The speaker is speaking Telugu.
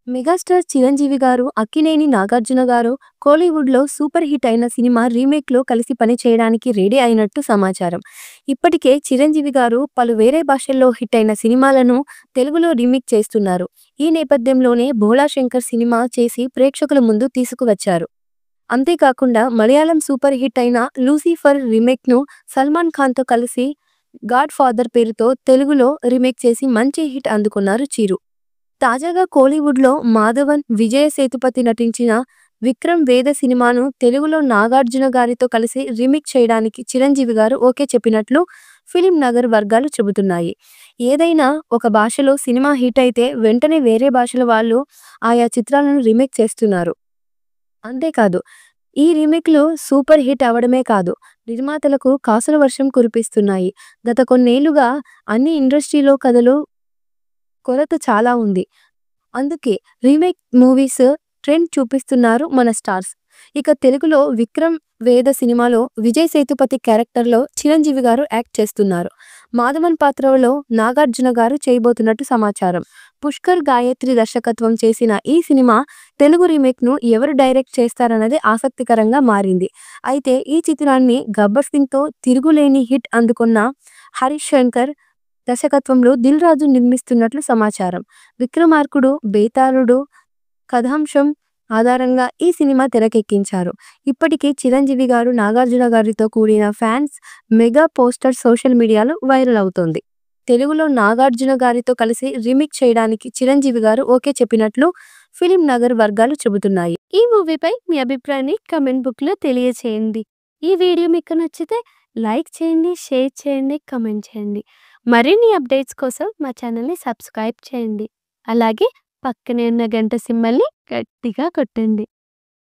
మెగాస్టార్ చిరంజీవి గారు, అక్కినేని నాగార్జున గారు కోలీవుడ్‌లో సూపర్ హిట్ అయిన సినిమా రీమేక్‌లో కలిసి పనిచేయడానికి రెడీ అయినట్టు సమాచారం. ఇప్పటికే చిరంజీవి గారు పలు వేరే భాషల్లో హిట్ అయిన సినిమాలను తెలుగులో రీమేక్ చేస్తున్నారు. ఈ నేపథ్యంలోనే 'భోళా శంకర్' సినిమా చేసి ప్రేక్షకుల ముందు తీసుకువచ్చారు. అంతేకాకుండా మలయాళం సూపర్ హిట్ అయిన 'లూసిఫర్' రీమేక్‌ను సల్మాన్ ఖాన్‌తో కలిసి 'గాడ్ ఫాదర్' పేరుతో తెలుగులో రీమేక్ చేసి మంచి హిట్ అందుకున్నారు చిరు. తాజాగా కోలీవుడ్‌లో మాధవన్, విజయ సేతుపతి నటించిన 'విక్రమ్ వేద' సినిమాను తెలుగులో నాగార్జున గారితో కలిసి రీమేక్ చేయడానికి చిరంజీవి గారు ఓకే చెప్పినట్లు ఫిల్మ్ నగర్ వర్గాలు చెబుతున్నాయి. ఏదైనా ఒక భాషలో సినిమా హిట్ అయితే వెంటనే వేరే భాషల వాళ్ళు ఆయా చిత్రాలను రీమేక్ చేస్తున్నారు. అంతేకాదు, ఈ రీమేక్‌లు సూపర్ హిట్ అవ్వడమే కాదు, నిర్మాతలకు కాసుల వర్షం కురిపిస్తున్నాయి. గత కొన్నేళ్లుగా అన్ని ఇండస్ట్రీలో కథలు కొరత చాలా ఉంది. అందుకే రీమేక్ మూవీస్ ట్రెండ్ చూపిస్తున్నారు మన స్టార్స్. ఇక తెలుగులో 'విక్రమ్ వేద' సినిమాలో విజయ్ సేతుపతి క్యారెక్టర్‌లో చిరంజీవి గారు యాక్ట్ చేస్తున్నారు. మాధవన్ పాత్రలో నాగార్జున గారు చేయబోతున్నట్టు సమాచారం. పుష్కర్ గాయత్రి దర్శకత్వం చేసిన ఈ సినిమా తెలుగు రీమేక్‌ను ఎవరు డైరెక్ట్ చేస్తారన్నది ఆసక్తికరంగా మారింది. అయితే ఈ చిత్రాన్ని 'గబ్బర్ సింగ్'తో తిరుగులేని హిట్ అందుకున్న హరీష్ శంకర్ దర్శకత్వంలో దిల్ రాజు నిర్మిస్తున్నట్లు సమాచారం. 'విక్రమార్కుడు', 'బేతాళుడు' కథాంశం ఆధారంగా ఈ సినిమా తెరకెక్కించారు. ఇప్పటికే చిరంజీవి గారు, నాగార్జున గారితో కూడిన ఫ్యాన్స్ మెగా పోస్టర్ సోషల్ మీడియాలో వైరల్ అవుతోంది. తెలుగులో నాగార్జున గారితో కలిసి రీమేక్ చేయడానికి చిరంజీవి గారు ఓకే చెప్పినట్లు ఫిల్మ్ నగర్ వర్గాలు చెబుతున్నాయి. ఈ మూవీపై మీ అభిప్రాయాన్ని కామెంట్ బుక్‌లో తెలియచేయండి. ఈ వీడియో మీకు నచ్చితే లైక్ చేయండి, షేర్ చేయండి, కామెంట్ చేయండి. మరిన్ని అప్డేట్స్ కోసం మా ఛానల్‌ని సబ్స్క్రైబ్ చేయండి. అలాగే పక్కనే ఉన్న గంట సింబల్‌ని గట్టిగా కొట్టండి.